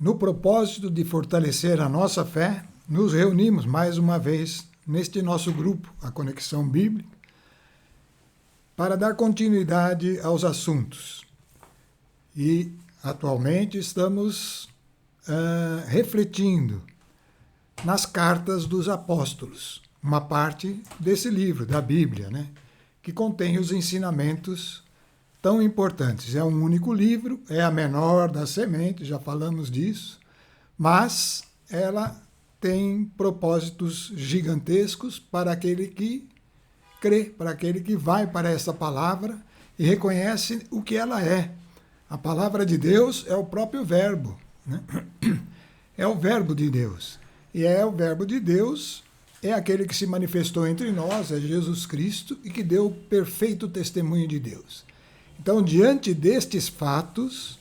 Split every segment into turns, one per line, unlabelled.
No propósito de fortalecer a nossa fé, nos reunimos mais uma vez neste nosso grupo, a Conexão Bíblica, para dar continuidade aos assuntos. E, atualmente, estamos refletindo nas cartas dos apóstolos, uma parte desse livro, da Bíblia, né, que contém os ensinamentos tão importantes. É um único livro, é a menor das sementes, já falamos disso, mas ela tem propósitos gigantescos para aquele que crê, para aquele que vai para essa palavra e reconhece o que ela é. A palavra de Deus é o próprio verbo, né? É o verbo de Deus. E é o verbo de Deus, é aquele que se manifestou entre nós, é Jesus Cristo, e que deu perfeito testemunho de Deus. Então, diante destes fatos,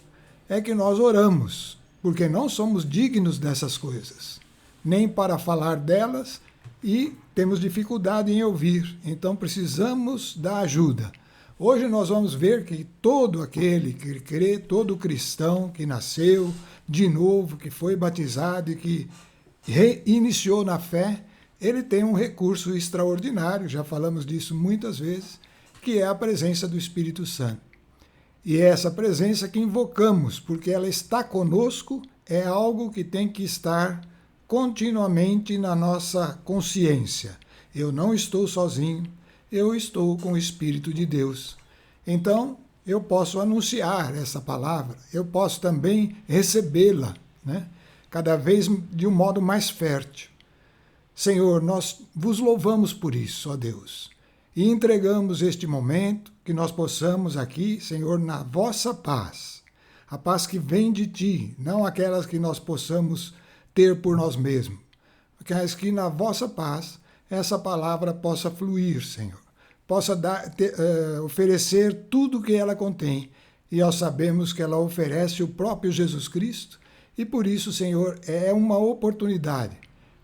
é que nós oramos, porque não somos dignos dessas coisas, nem para falar delas, e temos dificuldade em ouvir, então precisamos da ajuda. Hoje nós vamos ver que todo aquele que crê, todo cristão que nasceu de novo, que foi batizado e que reiniciou na fé, ele tem um recurso extraordinário, já falamos disso muitas vezes, que é a presença do Espírito Santo. E é essa presença que invocamos, porque ela está conosco, é algo que tem que estar continuamente na nossa consciência. Eu não estou sozinho, eu estou com o Espírito de Deus. Então, eu posso anunciar essa palavra, eu posso também recebê-la, né? Cada vez de um modo mais fértil. Senhor, nós vos louvamos por isso, ó Deus, e entregamos este momento, que nós possamos aqui, Senhor, na vossa paz, a paz que vem de ti, não aquelas que nós possamos ter por nós mesmos, mas que na vossa paz essa palavra possa fluir, Senhor, possa oferecer tudo o que ela contém, e nós sabemos que ela oferece o próprio Jesus Cristo, e por isso, Senhor, é uma oportunidade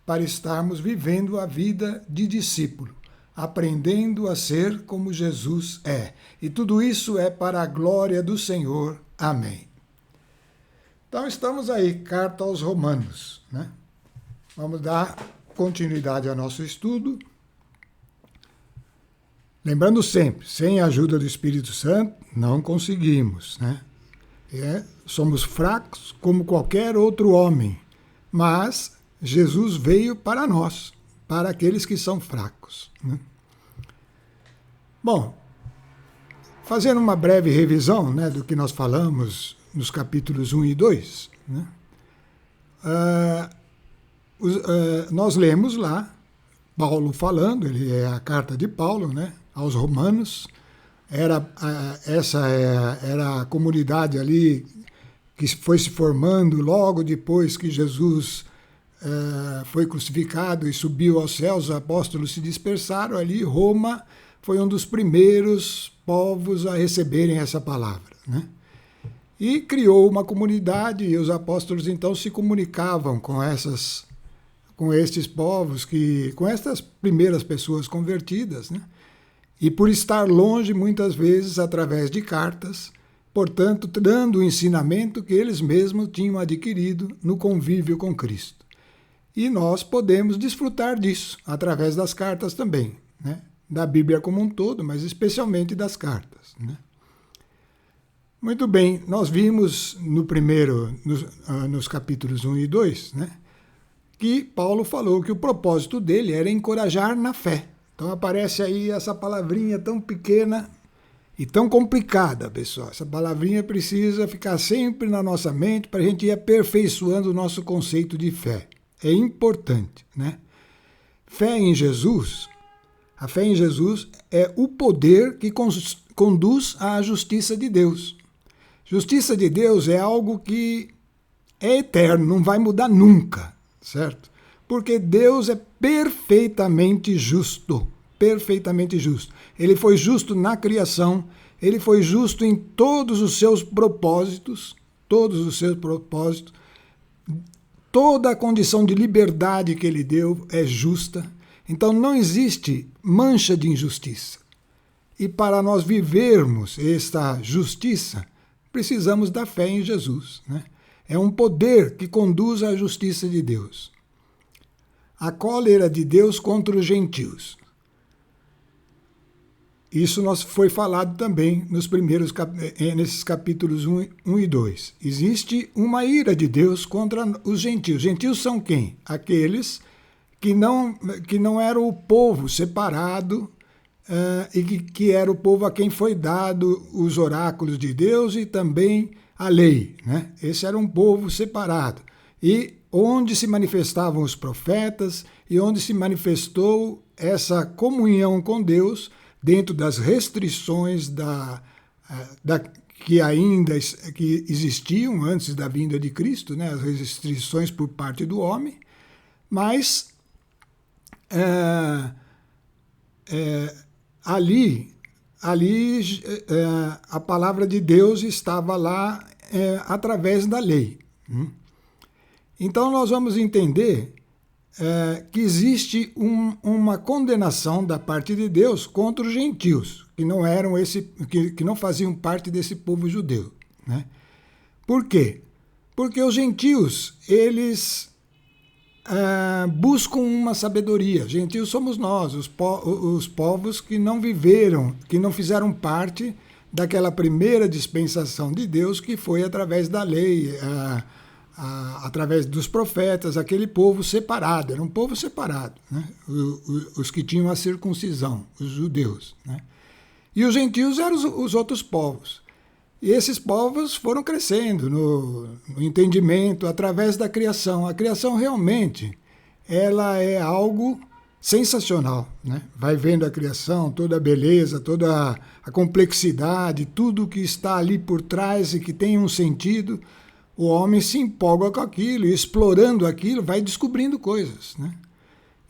para estarmos vivendo a vida de discípulo, aprendendo a ser como Jesus é. E tudo isso é para a glória do Senhor. Amém. Então estamos aí, carta aos Romanos, né? Vamos dar continuidade ao nosso estudo. Lembrando sempre, sem a ajuda do Espírito Santo, não conseguimos, né? Somos fracos como qualquer outro homem, mas Jesus veio para nós, para aqueles que são fracos, né? Bom, fazendo uma breve revisão, né, do que nós falamos nos capítulos 1 e 2, né, nós lemos lá Paulo falando, ele é a carta de Paulo, né, aos Romanos. Essa era a comunidade ali que foi se formando logo depois que Jesus foi crucificado e subiu aos céus. Os apóstolos se dispersaram ali. Roma foi um dos primeiros povos a receberem essa palavra, né? E criou uma comunidade, e os apóstolos então se comunicavam com estes povos, com estas primeiras pessoas convertidas, né? E por estar longe, muitas vezes, através de cartas, portanto, dando o ensinamento que eles mesmos tinham adquirido no convívio com Cristo. E nós podemos desfrutar disso através das cartas também, né? Da Bíblia como um todo, mas especialmente das cartas, né? Muito bem, nós vimos nos capítulos 1 e 2, né, que Paulo falou que o propósito dele era encorajar na fé. Então aparece aí essa palavrinha tão pequena e tão complicada, pessoal. Essa palavrinha precisa ficar sempre na nossa mente para a gente ir aperfeiçoando o nosso conceito de fé. É importante, né? Fé em Jesus, a fé em Jesus é o poder que conduz à justiça de Deus. Justiça de Deus é algo que é eterno, não vai mudar nunca, certo? Porque Deus é perfeitamente justo, perfeitamente justo. Ele foi justo na criação, ele foi justo em todos os seus propósitos, toda a condição de liberdade que ele deu é justa. Então não existe mancha de injustiça. E para nós vivermos esta justiça, precisamos da fé em Jesus, né? É um poder que conduz à justiça de Deus. A cólera de Deus contra os gentios. Isso foi falado também nesses capítulos 1 e 2. Existe uma ira de Deus contra os gentios. Gentios são quem? Aqueles que não eram o povo separado, e que era o povo a quem foi dado os oráculos de Deus e também a lei. Né? Esse era um povo separado. E onde se manifestavam os profetas e onde se manifestou essa comunhão com Deus dentro das restrições que existiam antes da vinda de Cristo, né? As restrições por parte do homem, mas ali a palavra de Deus estava lá através da lei. Então nós vamos entender que existe uma condenação da parte de Deus contra os gentios, que não faziam parte desse povo judeu. Né? Por quê? Porque os gentios, eles buscam uma sabedoria. Gentios somos nós, os povos que não viveram, que não fizeram parte daquela primeira dispensação de Deus, que foi através da lei, através dos profetas, aquele povo separado, era um povo separado, né? Os que tinham a circuncisão, os judeus. Né? E os gentios eram os outros povos. E esses povos foram crescendo no entendimento através da criação. A criação realmente ela é algo sensacional. Né? Vai vendo a criação, toda a beleza, toda a complexidade, tudo que está ali por trás e que tem um sentido. O homem se empolga com aquilo e, explorando aquilo, vai descobrindo coisas. Né?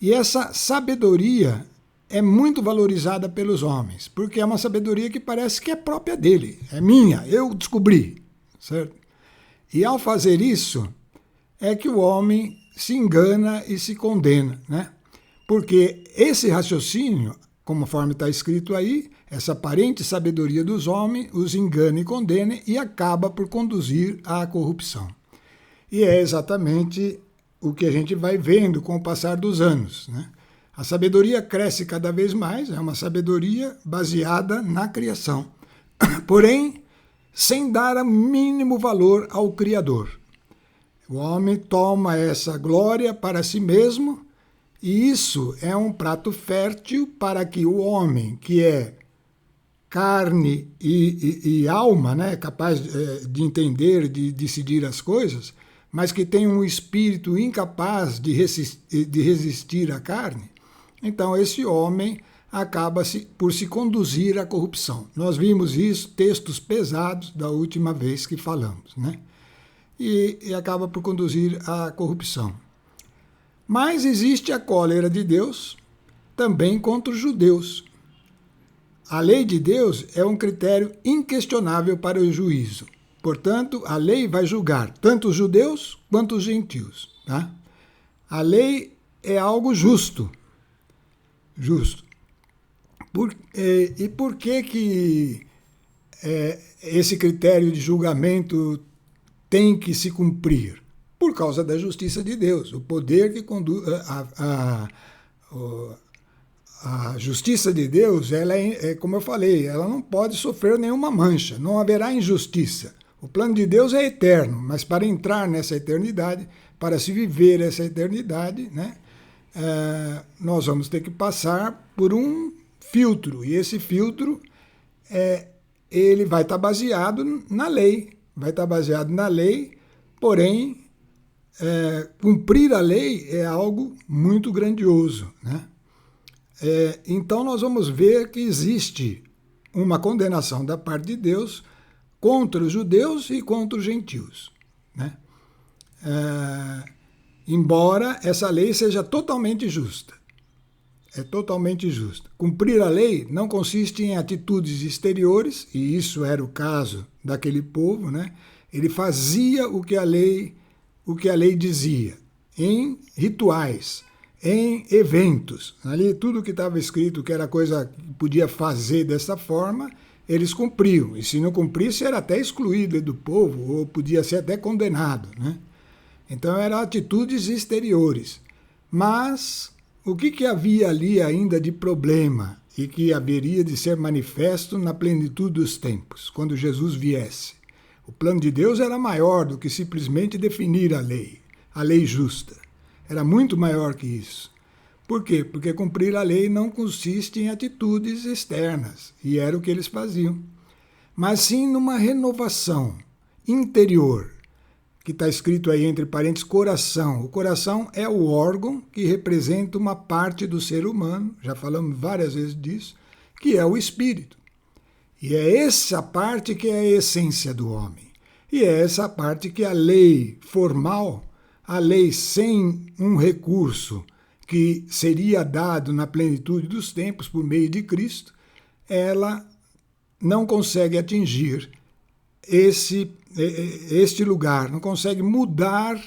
E essa sabedoria é muito valorizada pelos homens, porque é uma sabedoria que parece que é própria dele, é minha, eu descobri. Certo? E ao fazer isso, é que o homem se engana e se condena. Né? Porque esse raciocínio, conforme está escrito aí, essa aparente sabedoria dos homens os engana e condena e acaba por conduzir à corrupção. E é exatamente o que a gente vai vendo com o passar dos anos. Né? A sabedoria cresce cada vez mais, é uma sabedoria baseada na criação, porém, sem dar o mínimo valor ao Criador. O homem toma essa glória para si mesmo, e isso é um prato fértil para que o homem, que é carne e alma, né, capaz de entender, de decidir as coisas, mas que tem um espírito incapaz de resistir à carne, então esse homem acaba por se conduzir à corrupção. Nós vimos isso, textos pesados da última vez que falamos, né? E acaba por conduzir à corrupção. Mas existe a cólera de Deus também contra os judeus. A lei de Deus é um critério inquestionável para o juízo. Portanto, a lei vai julgar tanto os judeus quanto os gentios. Tá? A lei é algo justo. Justo. E por que esse critério de julgamento tem que se cumprir? Por causa da justiça de Deus, o poder que conduz a justiça de Deus, ela como eu falei, ela não pode sofrer nenhuma mancha, não haverá injustiça. O plano de Deus é eterno, mas para entrar nessa eternidade, para se viver essa eternidade, né, nós vamos ter que passar por um filtro, e esse filtro ele vai estar baseado na lei, porém, cumprir a lei é algo muito grandioso, né? Então nós vamos ver que existe uma condenação da parte de Deus contra os judeus e contra os gentios. Né? Embora essa lei seja totalmente justa. É totalmente justa. Cumprir a lei não consiste em atitudes exteriores, e isso era o caso daquele povo, né? Ele fazia o que a lei dizia, em rituais, em eventos. Ali tudo que estava escrito que era coisa que podia fazer dessa forma, eles cumpriam. E se não cumprisse, era até excluído do povo, ou podia ser até condenado, né? Então eram atitudes exteriores. Mas o que havia ali ainda de problema e que haveria de ser manifesto na plenitude dos tempos, quando Jesus viesse? O plano de Deus era maior do que simplesmente definir a lei justa. Era muito maior que isso. Por quê? Porque cumprir a lei não consiste em atitudes externas, e era o que eles faziam, mas sim numa renovação interior, que está escrito aí entre parênteses, coração. O coração é o órgão que representa uma parte do ser humano, já falamos várias vezes disso, que é o espírito. E é essa parte que é a essência do homem. E é essa parte que a lei formal, a lei sem um recurso que seria dado na plenitude dos tempos por meio de Cristo, ela não consegue atingir este lugar, não consegue mudar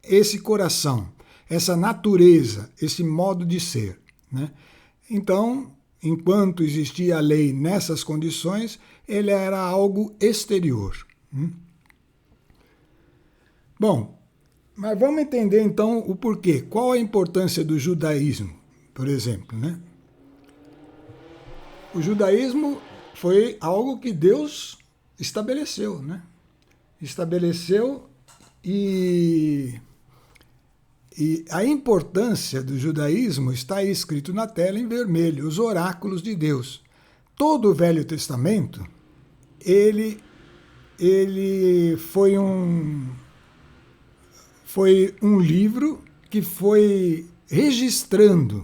esse coração, essa natureza, esse modo de ser, né? Então, enquanto existia a lei nessas condições, ele era algo exterior. Bom, mas vamos entender então o porquê. Qual a importância do judaísmo, por exemplo, né? O judaísmo foi algo que Deus estabeleceu, né? Estabeleceu e a importância do judaísmo está aí escrito na tela em vermelho, os oráculos de Deus. Todo o Velho Testamento, ele foi um livro que foi registrando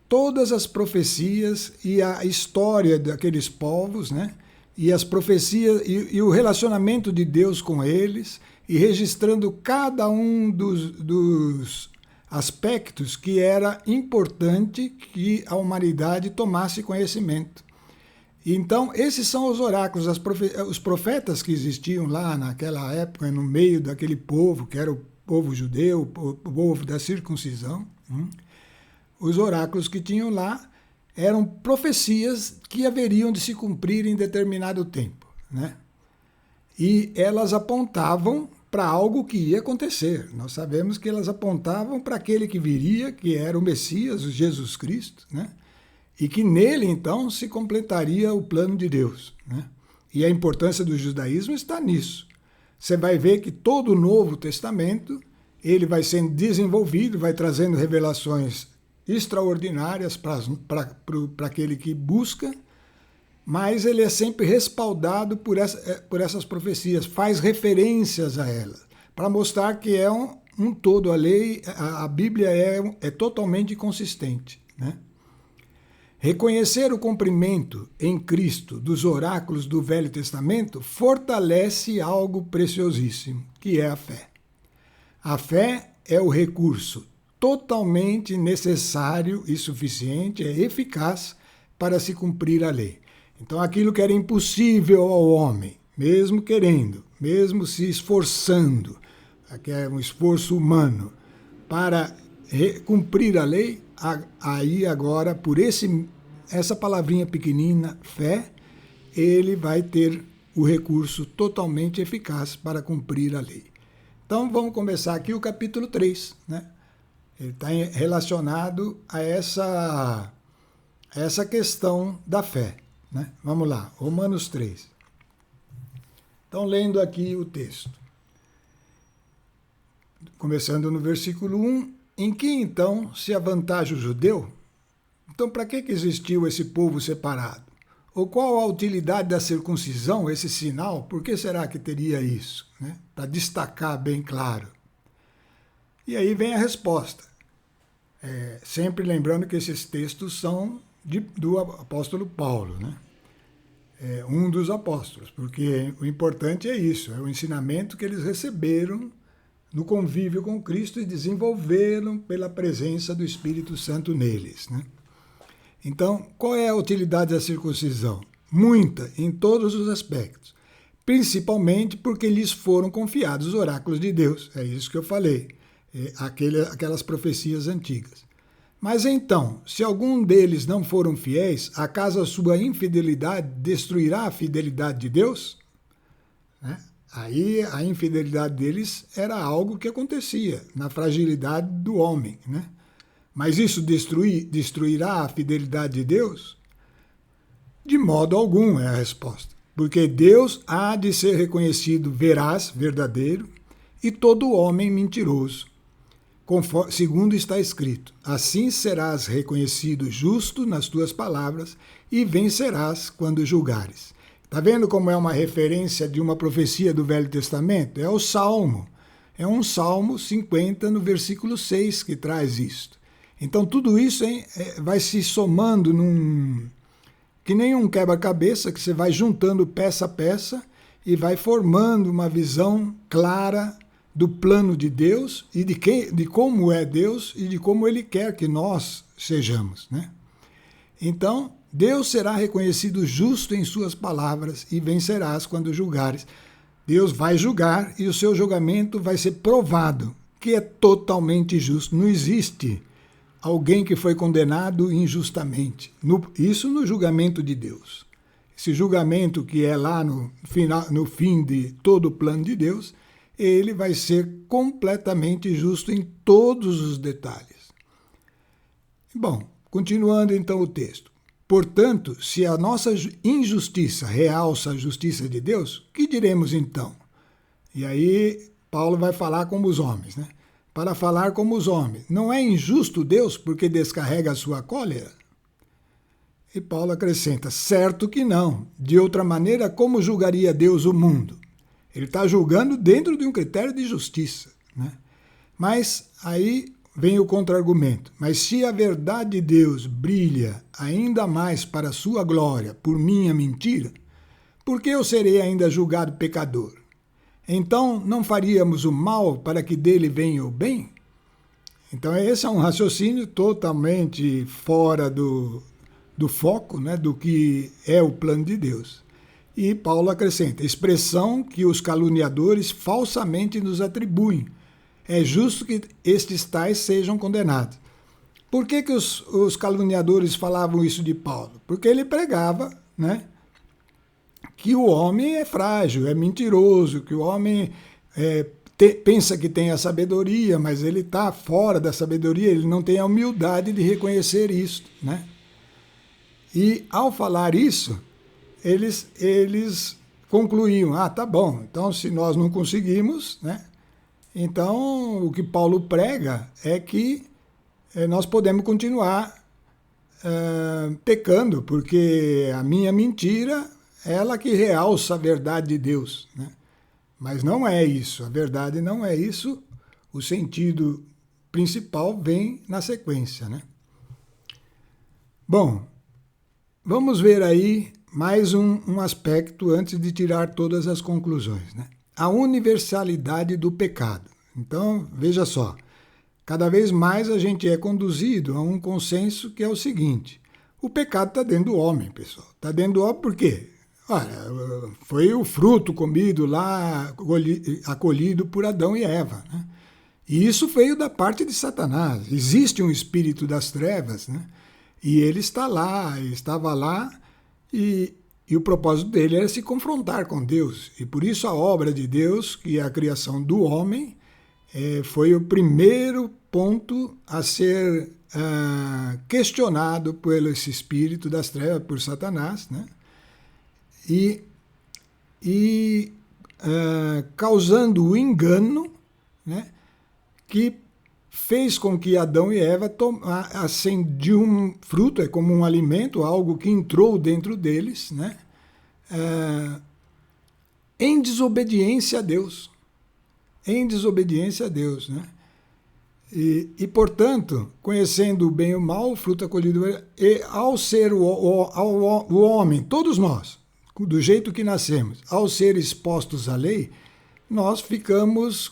todas as profecias e a história daqueles povos, né? E as profecias e o relacionamento de Deus com eles, e registrando cada um dos aspectos que era importante que a humanidade tomasse conhecimento. Então, esses são os oráculos, os profetas que existiam lá naquela época, no meio daquele povo, que era o povo judeu, o povo da circuncisão. Os oráculos que tinham lá eram profecias que haveriam de se cumprir em determinado tempo, né? E elas apontavam para algo que ia acontecer. Nós sabemos que elas apontavam para aquele que viria, que era o Messias, o Jesus Cristo, né? E que nele, então, se completaria o plano de Deus, né? E a importância do judaísmo está nisso. Você vai ver que todo o Novo Testamento, ele vai sendo desenvolvido, vai trazendo revelações extraordinárias para aquele que busca, mas ele é sempre respaldado por essas profecias, faz referências a elas, para mostrar que é um todo. A lei, a Bíblia é totalmente consistente, né? Reconhecer o cumprimento em Cristo dos oráculos do Velho Testamento fortalece algo preciosíssimo, que é a fé. A fé é o recurso totalmente necessário e suficiente, é eficaz para se cumprir a lei. Então, aquilo que era impossível ao homem, mesmo querendo, mesmo se esforçando, que é um esforço humano, para cumprir a lei, aí agora, por essa palavrinha pequenina, fé, ele vai ter o recurso totalmente eficaz para cumprir a lei. Então, vamos começar aqui o capítulo 3, né? Ele está relacionado a essa questão da fé, né? Vamos lá, Romanos 3. Então, lendo aqui o texto. Começando no versículo 1, em que então se avantaja o judeu? Então, para que existiu esse povo separado? Ou qual a utilidade da circuncisão, esse sinal? Por que será que teria isso, né? Para destacar bem claro. E aí vem a resposta. Sempre lembrando que esses textos são do apóstolo Paulo, né? Um dos apóstolos, porque o importante é isso, é o ensinamento que eles receberam no convívio com Cristo e desenvolveram pela presença do Espírito Santo neles, né? Então, qual é a utilidade da circuncisão? Muita, em todos os aspectos. Principalmente porque lhes foram confiados os oráculos de Deus. É isso que eu falei. Aquelas profecias antigas. Mas então, se algum deles não foram fiéis, acaso a sua infidelidade destruirá a fidelidade de Deus? Né? Aí a infidelidade deles era algo que acontecia na fragilidade do homem. Né? Mas isso destruirá a fidelidade de Deus? De modo algum é a resposta. Porque Deus há de ser reconhecido veraz, verdadeiro, e todo homem mentiroso. Segundo está escrito, assim serás reconhecido justo nas tuas palavras e vencerás quando julgares. Está vendo como é uma referência de uma profecia do Velho Testamento? É o Salmo. É um Salmo 50, no versículo 6, que traz isto. Então tudo isso vai se somando que nem um quebra-cabeça, que você vai juntando peça a peça e vai formando uma visão clara do plano de Deus e de como é Deus e de como Ele quer que nós sejamos. Né? Então, Deus será reconhecido justo em suas palavras e vencerás quando julgares. Deus vai julgar e o seu julgamento vai ser provado, que é totalmente justo. Não existe alguém que foi condenado injustamente. Isso no julgamento de Deus. Esse julgamento que é lá no fim de todo o plano de Deus, ele vai ser completamente justo em todos os detalhes. Bom, continuando então o texto. Portanto, se a nossa injustiça realça a justiça de Deus, que diremos então? E aí Paulo vai falar como os homens, né? Para falar como os homens. Não é injusto Deus porque descarrega a sua cólera? E Paulo acrescenta, certo que não. De outra maneira, como julgaria Deus o mundo? Ele está julgando dentro de um critério de justiça. Né? Mas aí vem o contra-argumento. Mas se a verdade de Deus brilha ainda mais para a sua glória por minha mentira, por que eu serei ainda julgado pecador? Então não faríamos o mal para que dele venha o bem? Então esse é um raciocínio totalmente fora do foco, né, do que é o plano de Deus. E Paulo acrescenta, expressão que os caluniadores falsamente nos atribuem. É justo que estes tais sejam condenados. Por que os caluniadores falavam isso de Paulo? Porque ele pregava, né, que o homem é frágil, é mentiroso, que o homem pensa que tem a sabedoria, mas ele está fora da sabedoria, ele não tem a humildade de reconhecer isso. Né? E ao falar isso, eles concluíam, tá bom, então se nós não conseguimos, né, então o que Paulo prega é que nós podemos continuar pecando, porque a minha mentira é ela que realça a verdade de Deus. Né? Mas não é isso, a verdade não é isso, o sentido principal vem na sequência. Né? Bom, vamos ver aí mais um aspecto antes de tirar todas as conclusões. Né? A universalidade do pecado. Então, veja só, cada vez mais a gente é conduzido a um consenso que é o seguinte, o pecado está dentro do homem, pessoal. Está dentro do homem por quê? Olha, foi o fruto comido lá, acolhido por Adão e Eva. Né? E isso veio da parte de Satanás. Existe um espírito das trevas, né? E ele estava lá, e o propósito dele era se confrontar com Deus. E por isso a obra de Deus, que é a criação do homem, foi o primeiro ponto a ser questionado por esse espírito das trevas, por Satanás, né? E causando o engano, né, que fez com que Adão e Eva tomassem de um fruto, é como um alimento, algo que entrou dentro deles, né, em desobediência a Deus. Em desobediência a Deus. Né? E, portanto, conhecendo o bem e o mal, o fruto acolhido, e ao ser o homem, todos nós, do jeito que nascemos, ao ser expostos à lei, nós ficamos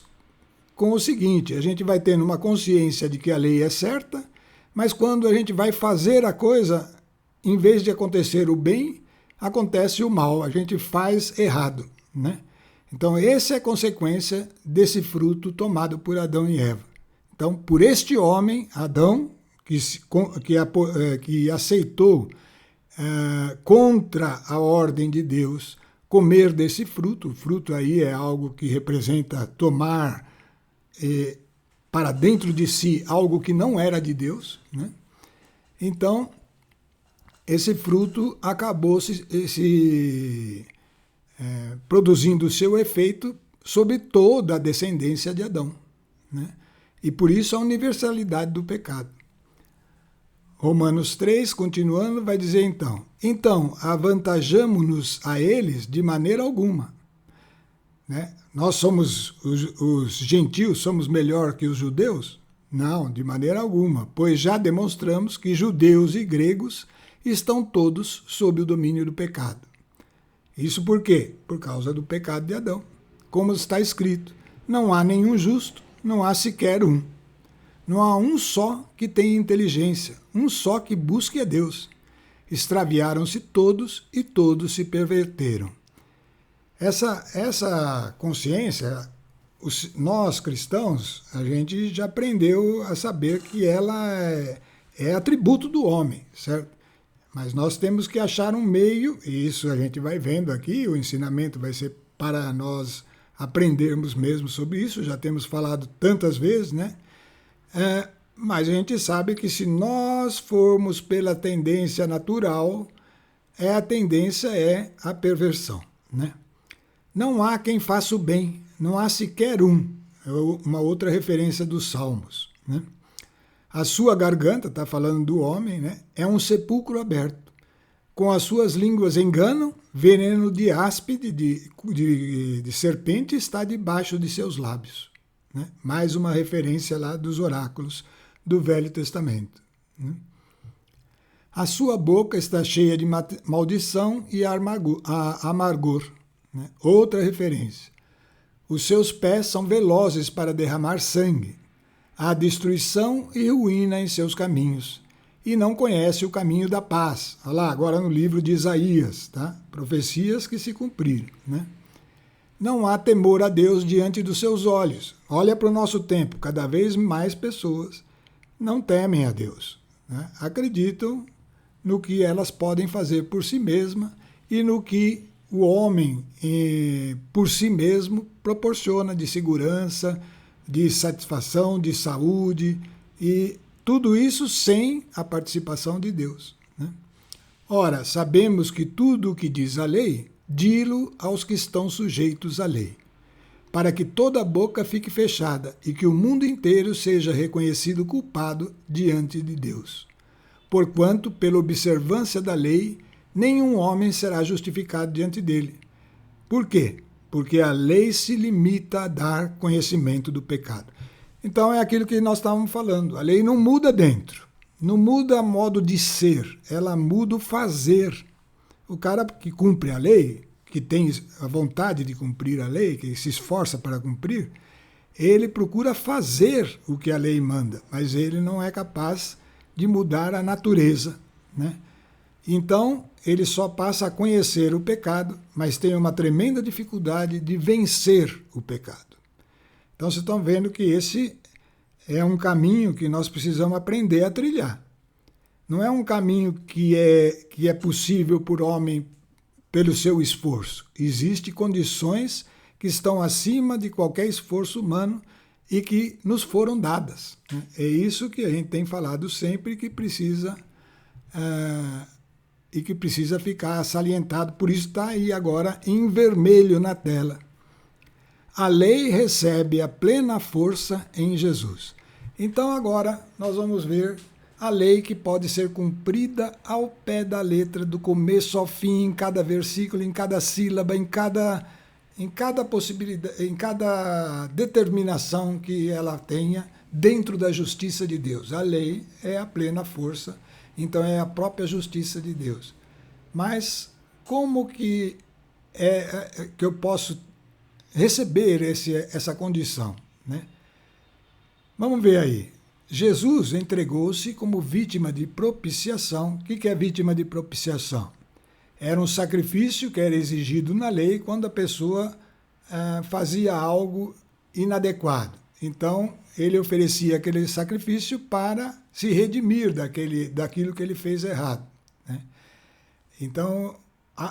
com o seguinte, a gente vai tendo uma consciência de que a lei é certa, mas quando a gente vai fazer a coisa, em vez de acontecer o bem, acontece o mal, a gente faz errado. Né? Então, essa é a consequência desse fruto tomado por Adão e Eva. Então, por este homem, Adão, que aceitou contra a ordem de Deus comer desse fruto. O fruto aí é algo que representa tomar para dentro de si algo que não era de Deus, né? Então, esse fruto acabou produzindo o seu efeito sobre toda a descendência de Adão, né? E por isso a universalidade do pecado. Romanos 3, continuando, vai dizer então, avantajamo-nos a eles de maneira alguma, né? Nós somos, os gentios, somos melhor que os judeus? Não, de maneira alguma, pois já demonstramos que judeus e gregos estão todos sob o domínio do pecado. Isso por quê? Por causa do pecado de Adão. Como está escrito, não há nenhum justo, não há sequer um. Não há um só que tenha inteligência, um só que busque a Deus. Extraviaram-se todos e todos se perverteram. Essa consciência, nós cristãos, a gente já aprendeu a saber que ela é atributo do homem, certo? Mas nós temos que achar um meio, e isso a gente vai vendo aqui, o ensinamento vai ser para nós aprendermos mesmo sobre isso, já temos falado tantas vezes, né? Mas a gente sabe que se nós formos pela tendência natural, a tendência é a perversão, né? Não há quem faça o bem, não há sequer um. É uma outra referência dos Salmos, né? A sua garganta, está falando do homem, né? É um sepulcro aberto. Com as suas línguas enganam, veneno de áspide, de serpente está debaixo de seus lábios, né? Mais uma referência lá dos oráculos do Velho Testamento, né? A sua boca está cheia de maldição e amargor, né? Outra referência. Os seus pés são velozes para derramar sangue. Há destruição e ruína em seus caminhos, e não conhece o caminho da paz. Olha lá, agora no livro de Isaías, tá? Profecias que se cumpriram, né? Não há temor a Deus diante dos seus olhos. Olha para o nosso tempo, cada vez mais pessoas não temem a Deus, né? Acreditam no que elas podem fazer por si mesma e no que o homem, por si mesmo, proporciona de segurança, de satisfação, de saúde, e tudo isso sem a participação de Deus, né? Ora, sabemos que tudo o que diz a lei, di-lo aos que estão sujeitos à lei, para que toda a boca fique fechada e que o mundo inteiro seja reconhecido culpado diante de Deus. Porquanto, pela observância da lei, nenhum homem será justificado diante dele. Por quê? Porque a lei se limita a dar conhecimento do pecado. Então é aquilo que nós estávamos falando. A lei não muda dentro, não muda modo de ser, ela muda o fazer. O cara que cumpre a lei, que tem a vontade de cumprir a lei, que se esforça para cumprir, ele procura fazer o que a lei manda, mas ele não é capaz de mudar a natureza, né? Então, ele só passa a conhecer o pecado, mas tem uma tremenda dificuldade de vencer o pecado. Então, vocês estão vendo que esse é um caminho que nós precisamos aprender a trilhar. Não é um caminho que é possível por homem pelo seu esforço. Existem condições que estão acima de qualquer esforço humano e que nos foram dadas, né? É isso que a gente tem falado sempre que precisa ficar salientado. Por isso está aí agora em vermelho na tela. A lei recebe a plena força em Jesus. Então agora nós vamos ver a lei que pode ser cumprida ao pé da letra, do começo ao fim, em cada versículo, em cada sílaba, em cada possibilidade, em cada determinação que ela tenha dentro da justiça de Deus. A lei é a plena força, então é a própria justiça de Deus. Mas como que eu posso receber essa condição, né? Vamos ver aí. Jesus entregou-se como vítima de propiciação. O que é vítima de propiciação? Era um sacrifício que era exigido na lei quando a pessoa fazia algo inadequado. Então, ele oferecia aquele sacrifício para se redimir daquilo que ele fez errado, né? Então,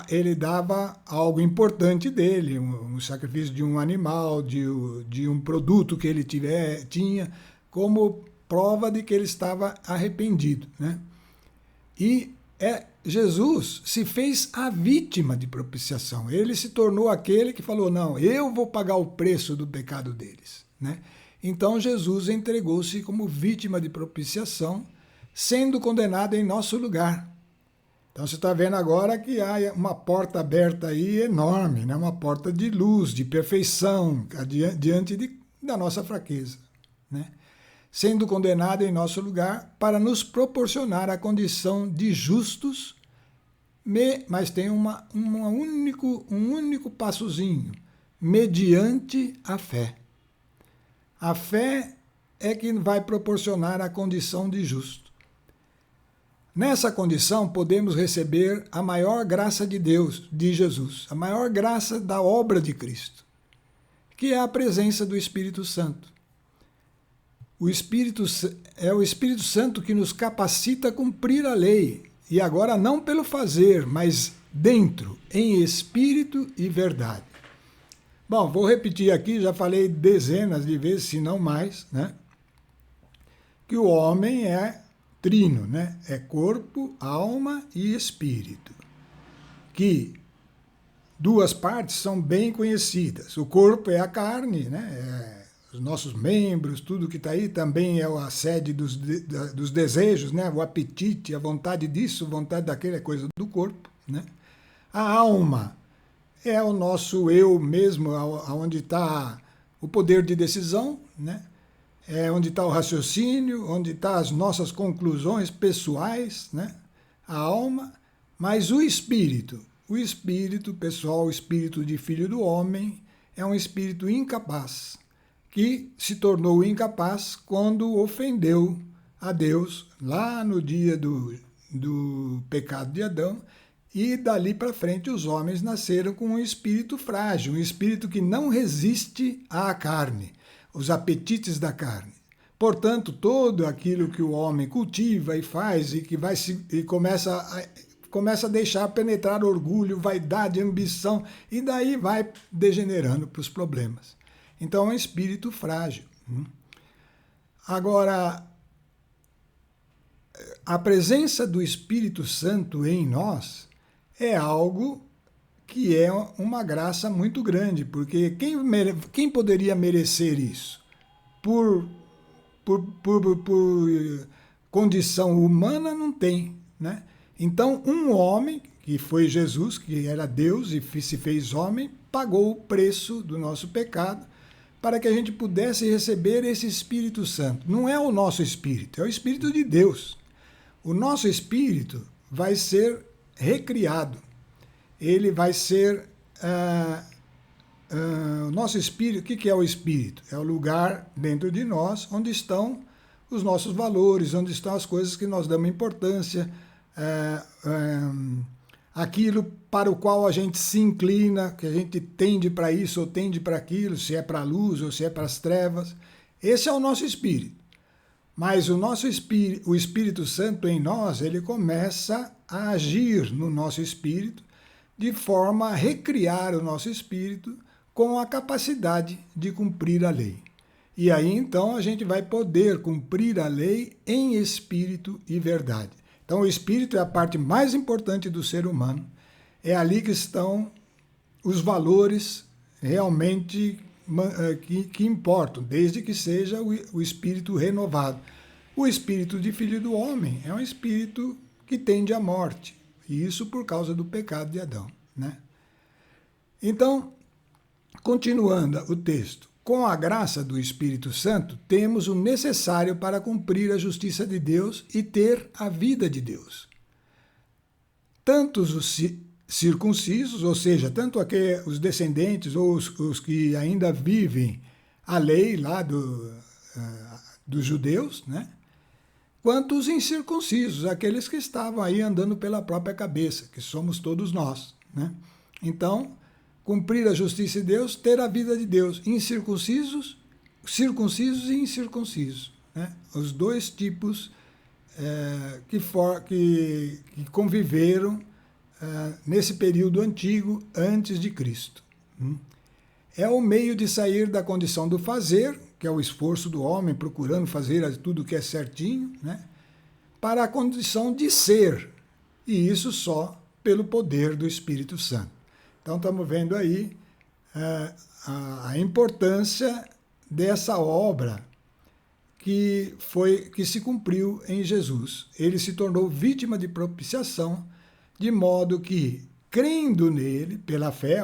ele dava algo importante dele, um sacrifício de um animal, de um produto que ele tinha, como prova de que ele estava arrependido, né? E Jesus se fez a vítima de propiciação. Ele se tornou aquele que falou, não, eu vou pagar o preço do pecado deles, né? Então Jesus entregou-se como vítima de propiciação, sendo condenado em nosso lugar. Então você está vendo agora que há uma porta aberta aí enorme, né? Uma porta de luz, de perfeição, diante da nossa fraqueza, né? Sendo condenado em nosso lugar para nos proporcionar a condição de justos, mas tem um único passozinho, mediante a fé. A fé é que vai proporcionar a condição de justo. Nessa condição, podemos receber a maior graça de Deus, de Jesus, a maior graça da obra de Cristo, que é a presença do Espírito Santo. É o Espírito Santo que nos capacita a cumprir a lei, e agora não pelo fazer, mas dentro, em espírito e verdade. Bom, vou repetir aqui, já falei dezenas de vezes, se não mais, né? Que o homem é trino, né? É corpo, alma e espírito. Que duas partes são bem conhecidas. O corpo é a carne, né? Os nossos membros, tudo que está aí, também é a sede dos desejos, né? O apetite, a vontade disso, vontade daquilo, é coisa do corpo, né? A alma é o nosso eu mesmo, onde está o poder de decisão, né? É onde está o raciocínio, onde estão as nossas conclusões pessoais, né? A alma, mas o espírito, pessoal, o espírito de filho do homem, é um espírito incapaz, que se tornou incapaz quando ofendeu a Deus lá no dia do pecado de Adão, e dali para frente os homens nasceram com um espírito frágil, um espírito que não resiste à carne, os apetites da carne. Portanto, todo aquilo que o homem cultiva e faz e começa a deixar penetrar orgulho, vaidade, ambição, e daí vai degenerando para os problemas. Então é um espírito frágil. Agora, a presença do Espírito Santo em nós é algo que é uma graça muito grande, porque quem poderia merecer isso? Por condição humana não tem, né? Então um homem, que foi Jesus, que era Deus e se fez homem, pagou o preço do nosso pecado para que a gente pudesse receber esse Espírito Santo. Não é o nosso espírito, é o Espírito de Deus. O nosso espírito vai ser recriado. Ele vai ser... o nosso espírito, o que é o espírito? É o lugar dentro de nós onde estão os nossos valores, onde estão as coisas que nós damos importância, aquilo para o qual a gente se inclina, que a gente tende para isso ou tende para aquilo, se é para a luz ou se é para as trevas. Esse é o nosso espírito. Mas o Espírito Santo em nós, ele começa a agir no nosso espírito de forma a recriar o nosso espírito com a capacidade de cumprir a lei. E aí então a gente vai poder cumprir a lei em espírito e verdade. Então o espírito é a parte mais importante do ser humano. É ali que estão os valores realmente que importam, desde que seja o espírito renovado. O espírito de filho do homem é um espírito que tende à morte, e isso por causa do pecado de Adão, né? Então, continuando o texto, com a graça do Espírito Santo, temos o necessário para cumprir a justiça de Deus e ter a vida de Deus. Tantos os circuncisos, ou seja, tanto os descendentes ou os que ainda vivem a lei lá dos judeus, né? Quanto os incircuncisos, aqueles que estavam aí andando pela própria cabeça, que somos todos nós, né? Então, cumprir a justiça de Deus, ter a vida de Deus, incircuncisos, circuncisos e incircuncisos, né? Os dois tipos que conviveram nesse período antigo, antes de Cristo. É o meio de sair da condição do fazer, que é o esforço do homem procurando fazer tudo que é certinho, né, para a condição de ser, e isso só pelo poder do Espírito Santo. Então estamos vendo aí a importância dessa obra que se cumpriu em Jesus. Ele se tornou vítima de propiciação, de modo que, crendo nele, pela fé,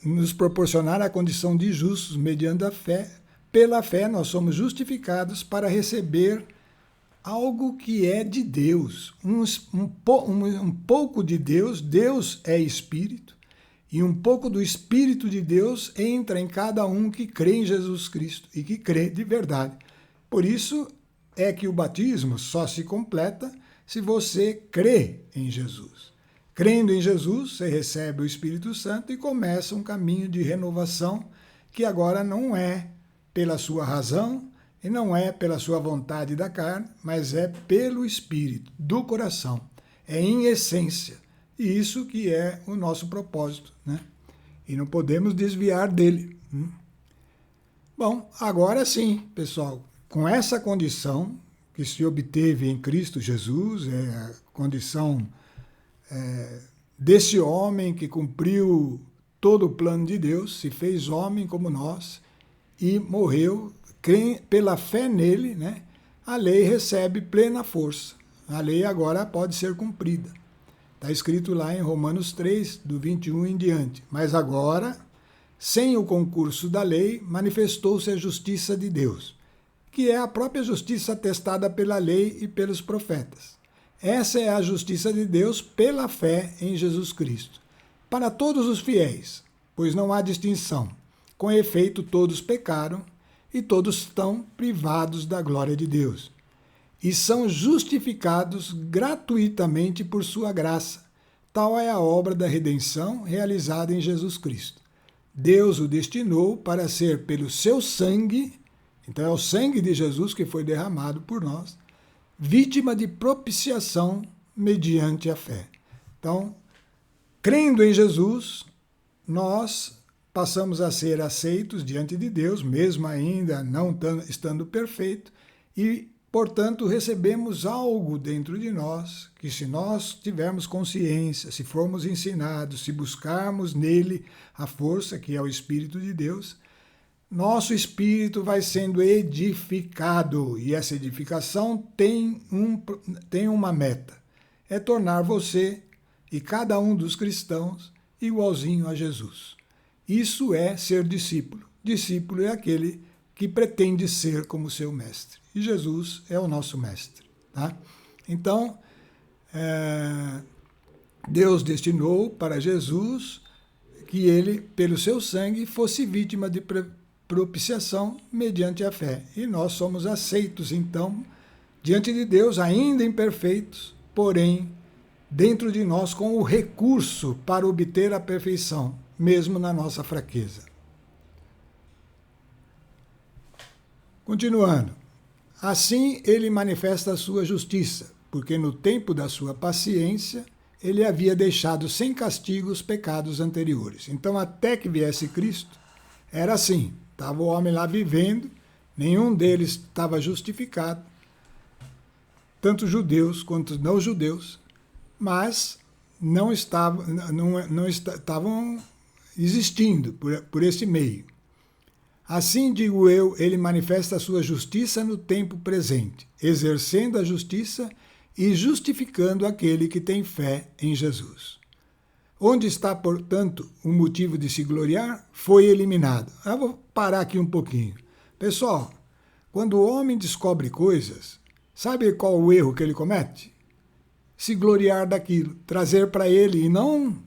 nos proporcionar a condição de justos mediante a fé, pela fé nós somos justificados para receber algo que é de Deus, um pouco de Deus. Deus é Espírito, e um pouco do Espírito de Deus entra em cada um que crê em Jesus Cristo e que crê de verdade. Por isso é que o batismo só se completa se você crê em Jesus. Crendo em Jesus, você recebe o Espírito Santo e começa um caminho de renovação que agora não é pela sua razão e não é pela sua vontade da carne, mas é pelo Espírito, do coração. É em essência. E isso que é o nosso propósito, né? E não podemos desviar dele. Bom, agora sim, pessoal, com essa condição que se obteve em Cristo Jesus, é a condição desse homem que cumpriu todo o plano de Deus, se fez homem como nós e morreu, pela fé nele, né? A lei recebe plena força. A lei agora pode ser cumprida. Está escrito lá em Romanos 3, do 21 em diante. Mas agora, sem o concurso da lei, manifestou-se a justiça de Deus, que é a própria justiça atestada pela lei e pelos profetas. Essa é a justiça de Deus pela fé em Jesus Cristo, para todos os fiéis, pois não há distinção. Com efeito, todos pecaram e todos estão privados da glória de Deus, e são justificados gratuitamente por sua graça. Tal é a obra da redenção realizada em Jesus Cristo. Deus o destinou para ser pelo seu sangue, então é o sangue de Jesus que foi derramado por nós, vítima de propiciação mediante a fé. Então, crendo em Jesus, nós passamos a ser aceitos diante de Deus, mesmo ainda não estando perfeito, e, portanto, recebemos algo dentro de nós, que se nós tivermos consciência, se formos ensinados, se buscarmos nele a força, que é o Espírito de Deus, nosso espírito vai sendo edificado, e essa edificação tem uma meta, é tornar você e cada um dos cristãos igualzinho a Jesus. Isso é ser discípulo. Discípulo é aquele que pretende ser como seu mestre, e Jesus é o nosso mestre. Tá? Então, Deus destinou para Jesus que ele, pelo seu sangue, fosse vítima de propiciação mediante a fé. E nós somos aceitos, então, diante de Deus, ainda imperfeitos, porém, dentro de nós, com o recurso para obter a perfeição, mesmo na nossa fraqueza. Continuando. Assim, ele manifesta a sua justiça, porque no tempo da sua paciência, ele havia deixado sem castigo os pecados anteriores. Então, até que viesse Cristo, era assim. Estava o homem lá vivendo, nenhum deles estava justificado, tanto judeus quanto não judeus, mas não estavam existindo por esse meio. Assim, digo eu, ele manifesta a sua justiça no tempo presente, exercendo a justiça e justificando aquele que tem fé em Jesus. Onde está, portanto, o motivo de se gloriar? Foi eliminado. Eu vou parar aqui um pouquinho. Pessoal, quando o homem descobre coisas, sabe qual o erro que ele comete? Se gloriar daquilo, trazer para ele e não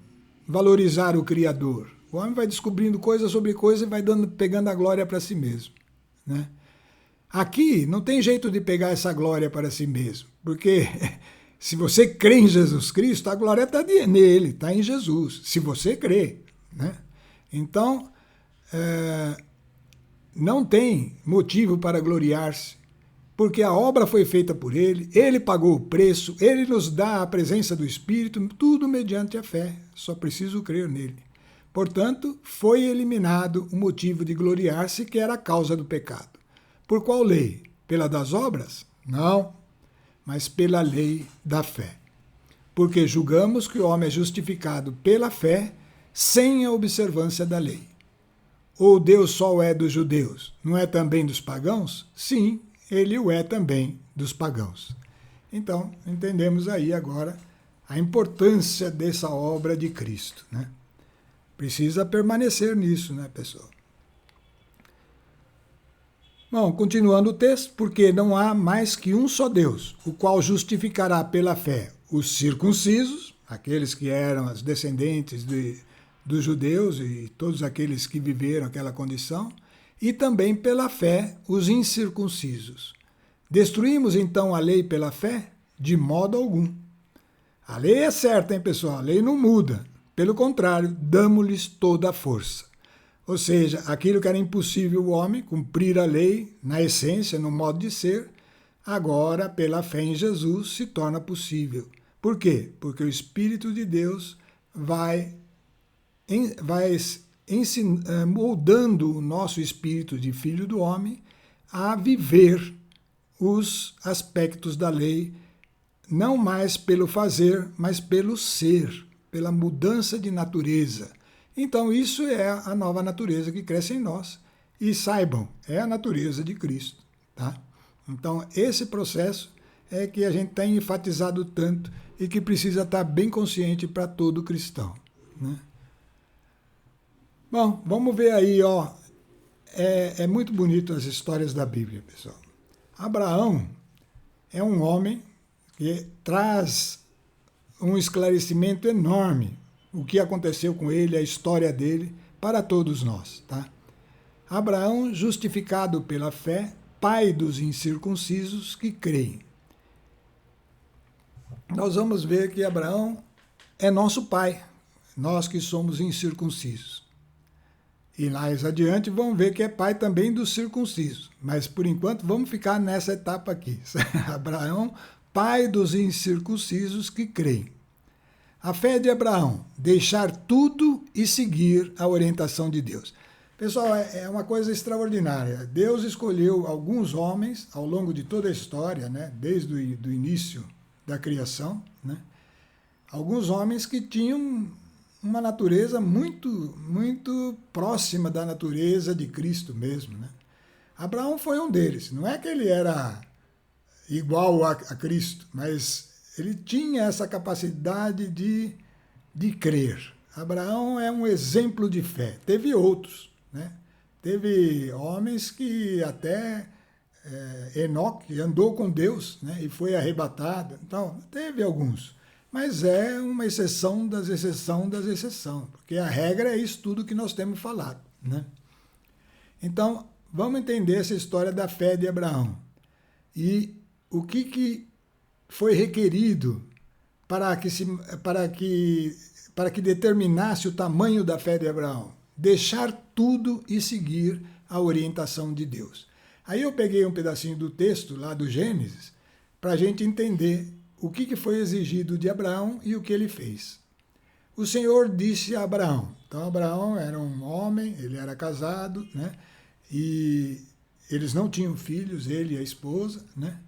valorizar o Criador. O homem vai descobrindo coisa sobre coisa e vai pegando a glória para si mesmo. Né? Aqui não tem jeito de pegar essa glória para si mesmo, porque se você crê em Jesus Cristo, a glória está nele, está em Jesus, se você crê. Né? Então, não tem motivo para gloriar-se, porque a obra foi feita por ele pagou o preço, ele nos dá a presença do Espírito, tudo mediante a fé, só preciso crer nele. Portanto, foi eliminado o motivo de gloriar-se, que era a causa do pecado. Por qual lei? Pela das obras? Não, mas pela lei da fé. Porque julgamos que o homem é justificado pela fé, sem a observância da lei. Ou Deus só é dos judeus, não é também dos pagãos? Sim, ele o é também dos pagãos. Então, entendemos aí agora a importância dessa obra de Cristo, né? Precisa permanecer nisso, né, pessoal? Bom, continuando o texto, porque não há mais que um só Deus, o qual justificará pela fé os circuncisos, aqueles que eram as descendentes dos judeus e todos aqueles que viveram aquela condição, e também pela fé os incircuncisos. Destruímos então a lei pela fé? De modo algum. A lei é certa, hein, pessoal? A lei não muda. Pelo contrário, damos-lhes toda a força. Ou seja, aquilo que era impossível o homem, cumprir a lei, na essência, no modo de ser, agora, pela fé em Jesus, se torna possível. Por quê? Porque o Espírito de Deus vai moldando o nosso espírito de filho do homem a viver os aspectos da lei, não mais pelo fazer, mas pelo ser, pela mudança de natureza. Então isso é a nova natureza que cresce em nós. E saibam, é a natureza de Cristo. Tá? Então esse processo é que a gente tem enfatizado tanto e que precisa estar bem consciente para todo cristão. Né? Bom, vamos ver aí, ó. É muito bonito as histórias da Bíblia, pessoal. Abraão é um homem que traz um esclarecimento enorme o que aconteceu com ele, a história dele, para todos nós. Tá? Abraão, justificado pela fé, pai dos incircuncisos que creem. Nós vamos ver que Abraão é nosso pai, nós que somos incircuncisos. E mais adiante vamos ver que é pai também dos circuncisos. Mas por enquanto vamos ficar nessa etapa aqui. Abraão, pai dos incircuncisos que creem. A fé de Abraão, deixar tudo e seguir a orientação de Deus. Pessoal, é uma coisa extraordinária. Deus escolheu alguns homens ao longo de toda a história, né, desde o início da criação, né, alguns homens que tinham uma natureza muito, muito próxima da natureza de Cristo mesmo. Né? Abraão foi um deles. Não é que ele era igual a Cristo, mas ele tinha essa capacidade de crer. Abraão é um exemplo de fé. Teve outros, né? Teve homens que até Enoque andou com Deus, né? E foi arrebatado. Então, teve alguns. Mas é uma exceção das exceções das exceções, porque a regra é isso tudo que nós temos falado. Né? Então, vamos entender essa história da fé de Abraão. E o que foi requerido para que determinasse o tamanho da fé de Abraão? Deixar tudo e seguir a orientação de Deus. Aí eu peguei um pedacinho do texto lá do Gênesis para a gente entender o que foi exigido de Abraão e o que ele fez. O Senhor disse a Abraão. Então Abraão era um homem, ele era casado, né? E eles não tinham filhos, ele e a esposa, né?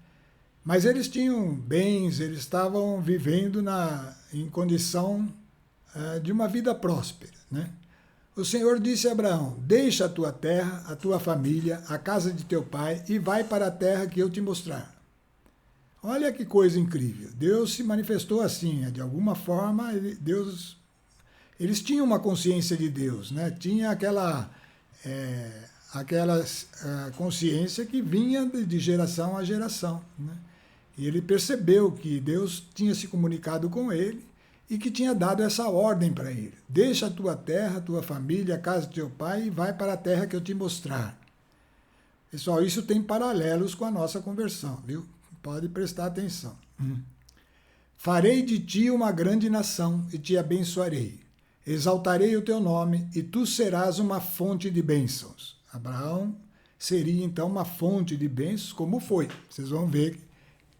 Mas eles tinham bens, eles estavam vivendo em condição de uma vida próspera. Né? O Senhor disse a Abraão, deixa a tua terra, a tua família, a casa de teu pai e vai para a terra que eu te mostrar. Olha que coisa incrível. Deus se manifestou assim, de alguma forma, eles tinham uma consciência de Deus, né? Tinha aquela consciência que vinha de geração a geração. Né? E ele percebeu que Deus tinha se comunicado com ele e que tinha dado essa ordem para ele. Deixa a tua terra, a tua família, a casa de teu pai e vai para a terra que eu te mostrar. Pessoal, isso tem paralelos com a nossa conversão, viu? Pode prestar atenção. Farei de ti uma grande nação e te abençoarei. Exaltarei o teu nome e tu serás uma fonte de bênçãos. Abraão seria então uma fonte de bênçãos, como foi. Vocês vão ver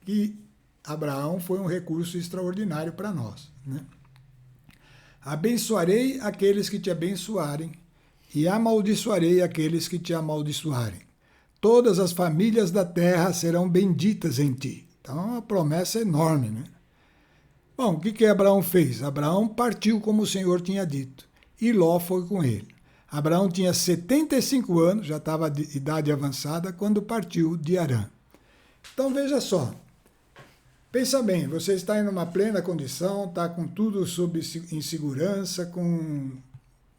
que Abraão foi um recurso extraordinário para nós, né? Abençoarei aqueles que te abençoarem, e amaldiçoarei aqueles que te amaldiçoarem. Todas as famílias da terra serão benditas em ti. Então é uma promessa enorme, né? Bom, o que Abraão fez? Abraão partiu como o Senhor tinha dito, e Ló foi com ele. Abraão tinha 75 anos, já estava de idade avançada, quando partiu de Harã. Então veja só, pensa bem, você está em uma plena condição, está com tudo em segurança, com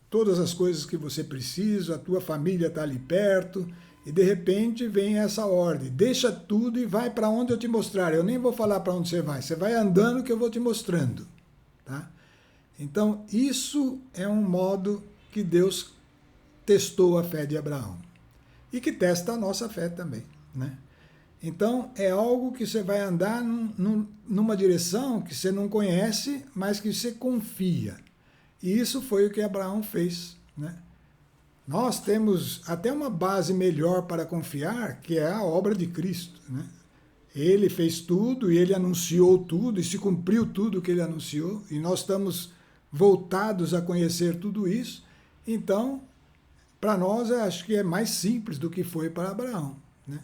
todas as coisas que você precisa, a tua família está ali perto, e de repente vem essa ordem, deixa tudo e vai para onde eu te mostrar. Eu nem vou falar para onde você vai andando que eu vou te mostrando. Tá? Então isso é um modo que Deus testou a fé de Abraão, e que testa a nossa fé também, né? Então, é algo que você vai andar numa direção que você não conhece, mas que você confia. E isso foi o que Abraão fez, né? Nós temos até uma base melhor para confiar, que é a obra de Cristo, né? Ele fez tudo, e ele anunciou tudo, e se cumpriu tudo o que ele anunciou, e nós estamos voltados a conhecer tudo isso. Então, para nós, eu acho que é mais simples do que foi para Abraão, né?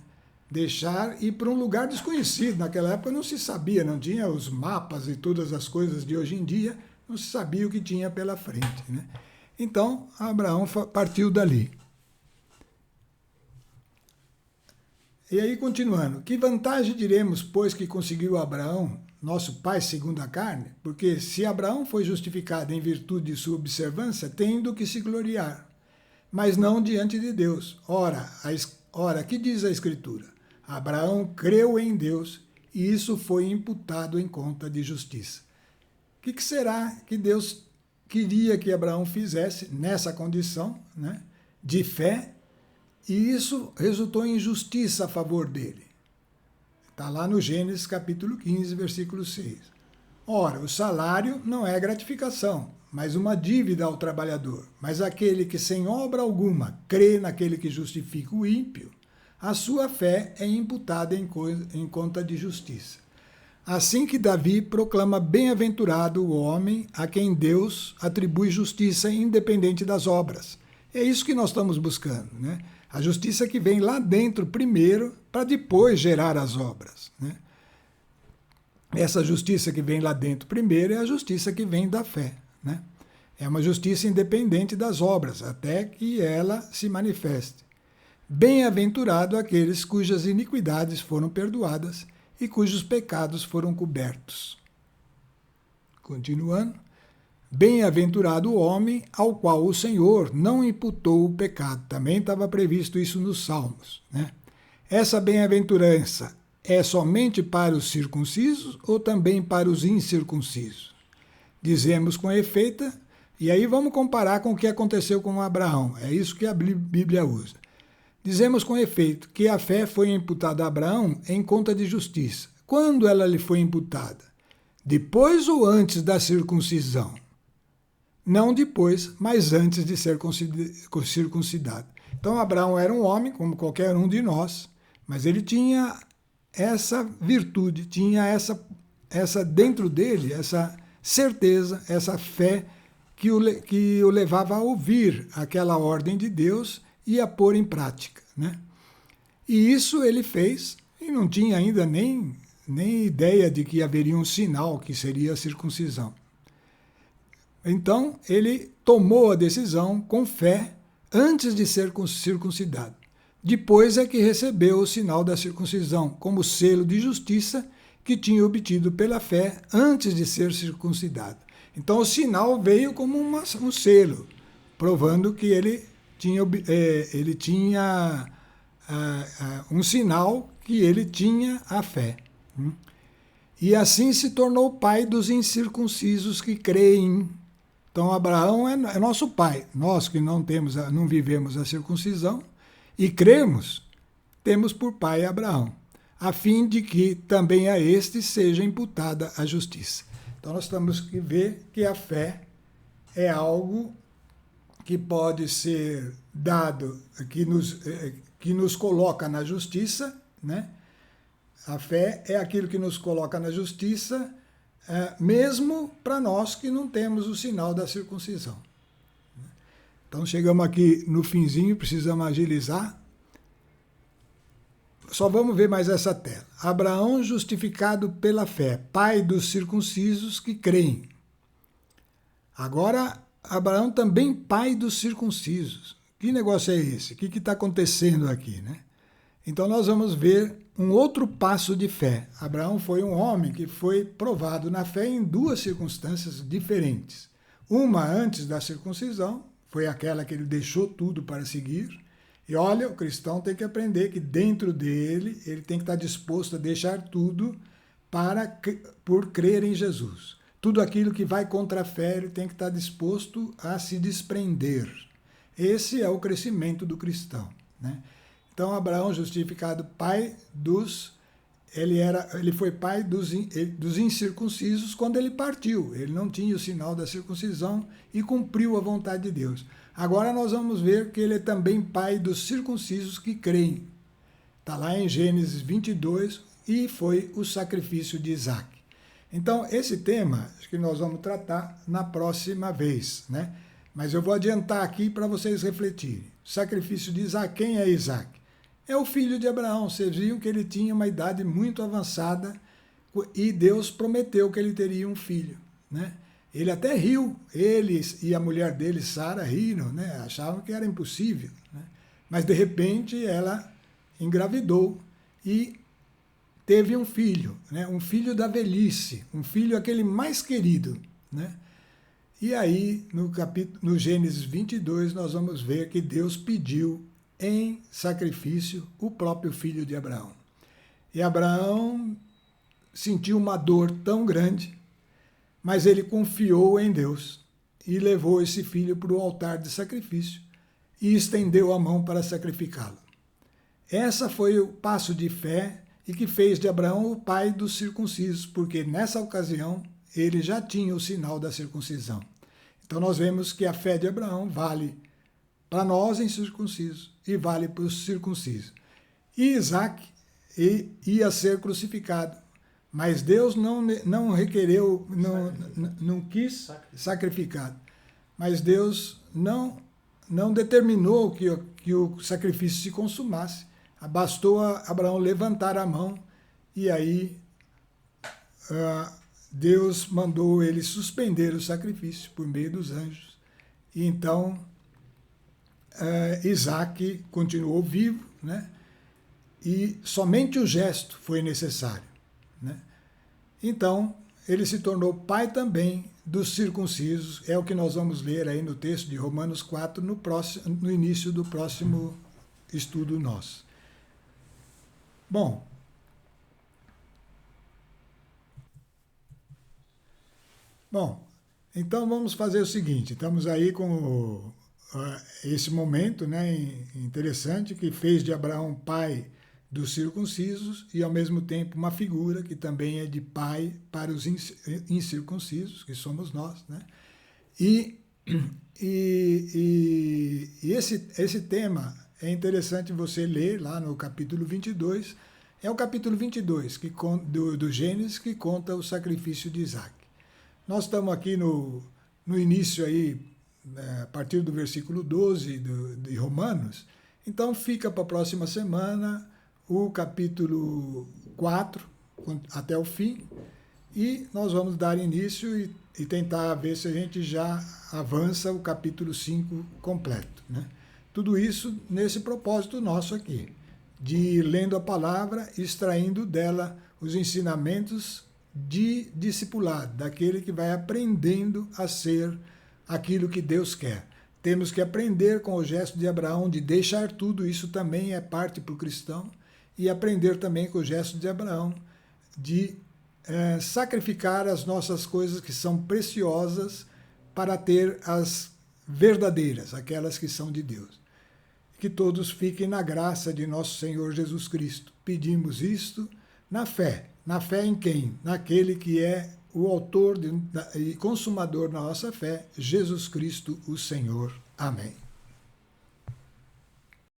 Deixar ir para um lugar desconhecido. Naquela época não se sabia, não tinha os mapas e todas as coisas de hoje em dia, não se sabia o que tinha pela frente, né? Então, Abraão partiu dali. E aí, continuando, que vantagem diremos, pois, que conseguiu Abraão, nosso pai segundo a carne? Porque se Abraão foi justificado em virtude de sua observância, tem do que se gloriar, mas não diante de Deus. Ora, que diz a Escritura? Abraão creu em Deus, e isso foi imputado em conta de justiça. O que será que Deus queria que Abraão fizesse nessa condição, né, de fé, e isso resultou em justiça a favor dele? Está lá no Gênesis capítulo 15, versículo 6. Ora, o salário não é gratificação, mas uma dívida ao trabalhador. Mas aquele que sem obra alguma crê naquele que justifica o ímpio, a sua fé é imputada em conta de justiça. Assim que Davi proclama bem-aventurado o homem a quem Deus atribui justiça independente das obras. É isso que nós estamos buscando, né? A justiça que vem lá dentro primeiro, para depois gerar as obras, né? Essa justiça que vem lá dentro primeiro é a justiça que vem da fé, né? É uma justiça independente das obras, até que ela se manifeste. Bem-aventurado aqueles cujas iniquidades foram perdoadas e cujos pecados foram cobertos. Continuando. Bem-aventurado o homem ao qual o Senhor não imputou o pecado. Também estava previsto isso nos Salmos, né? Essa bem-aventurança é somente para os circuncisos ou também para os incircuncisos? Dizemos com efeito, e aí vamos comparar com o que aconteceu com Abraão. É isso que a Bíblia usa. Dizemos com efeito que a fé foi imputada a Abraão em conta de justiça. Quando ela lhe foi imputada? Depois ou antes da circuncisão? Não depois, mas antes de ser circuncidado. Então Abraão era um homem, como qualquer um de nós, mas ele tinha essa virtude, tinha essa dentro dele, essa certeza, essa fé que o levava a ouvir aquela ordem de Deus e a pôr em prática, né? E isso ele fez, e não tinha ainda nem ideia de que haveria um sinal que seria a circuncisão. Então, ele tomou a decisão com fé antes de ser circuncidado. Depois é que recebeu o sinal da circuncisão, como selo de justiça que tinha obtido pela fé antes de ser circuncidado. Então, o sinal veio como um selo, provando que ele tinha um sinal que ele tinha a fé. E assim se tornou pai dos incircuncisos que creem. Então Abraão é nosso pai. Nós que não vivemos a circuncisão e cremos, temos por pai Abraão, a fim de que também a este seja imputada a justiça. Então nós temos que ver que a fé é algo que pode ser dado, que nos coloca na justiça, né? A fé é aquilo que nos coloca na justiça, mesmo para nós que não temos o sinal da circuncisão. Então chegamos aqui no finzinho, precisamos agilizar. Só vamos ver mais essa tela. Abraão justificado pela fé, pai dos circuncisos que creem. Agora, Abraão também pai dos circuncisos. Que negócio é esse? O que está acontecendo aqui, né? Então nós vamos ver um outro passo de fé. Abraão foi um homem que foi provado na fé em duas circunstâncias diferentes. Uma antes da circuncisão, foi aquela que ele deixou tudo para seguir. E olha, o cristão tem que aprender que dentro dele, ele tem que estar disposto a deixar tudo por crer em Jesus. Tudo aquilo que vai contra a fé, ele tem que estar disposto a se desprender. Esse é o crescimento do cristão, né? Então, Abraão, justificado pai dos... Ele foi pai dos incircuncisos quando ele partiu. Ele não tinha o sinal da circuncisão e cumpriu a vontade de Deus. Agora nós vamos ver que ele é também pai dos circuncisos que creem. Está lá em Gênesis 22, e foi o sacrifício de Isaac. Então, esse tema, acho que nós vamos tratar na próxima vez, né? Mas eu vou adiantar aqui para vocês refletirem. O sacrifício de Isaac, quem é Isaac? É o filho de Abraão. Vocês viram que ele tinha uma idade muito avançada e Deus prometeu que ele teria um filho, né? Ele até riu, ele e a mulher dele, Sara, riram, né? Achavam que era impossível, né? Mas de repente ela engravidou e teve um filho, né? Um filho da velhice, um filho aquele mais querido, né? E aí, no Gênesis 22, nós vamos ver que Deus pediu em sacrifício o próprio filho de Abraão. E Abraão sentiu uma dor tão grande, mas ele confiou em Deus e levou esse filho para o altar de sacrifício e estendeu a mão para sacrificá-lo. Essa foi o passo de fé e que fez de Abraão o pai dos circuncisos, porque nessa ocasião ele já tinha o sinal da circuncisão. Então nós vemos que a fé de Abraão vale para nós incircuncisos e vale para os circuncisos. E Isaac ia ser crucificado, mas Deus não requereu, não quis sacrificar. Mas Deus não determinou que o sacrifício se consumasse. Bastou Abraão levantar a mão e aí Deus mandou ele suspender o sacrifício por meio dos anjos. E então Isaac continuou vivo, né? E somente o gesto foi necessário, né? Então, ele se tornou pai também dos circuncisos, é o que nós vamos ler aí no texto de Romanos 4, no início do próximo estudo nosso. Bom, então vamos fazer o seguinte, estamos aí com esse momento, né, interessante, que fez de Abraão pai dos circuncisos e, ao mesmo tempo, uma figura que também é de pai para os incircuncisos, que somos nós, né? E esse tema é interessante você ler lá no capítulo 22, é o capítulo 22 do Gênesis, que conta o sacrifício de Isaac. Nós estamos aqui no início aí, a partir do versículo 12 de Romanos, então fica para a próxima semana o capítulo 4 até o fim, e nós vamos dar início e tentar ver se a gente já avança o capítulo 5 completo, né? Tudo isso nesse propósito nosso aqui, de ir lendo a palavra, extraindo dela os ensinamentos de discipulado, daquele que vai aprendendo a ser aquilo que Deus quer. Temos que aprender com o gesto de Abraão de deixar tudo, isso também é parte para o cristão, e aprender também com o gesto de Abraão de sacrificar as nossas coisas que são preciosas para ter as verdadeiras, aquelas que são de Deus. Que todos fiquem na graça de nosso Senhor Jesus Cristo. Pedimos isto na fé. Na fé em quem? Naquele que é o autor e consumador da nossa fé, Jesus Cristo, o Senhor. Amém.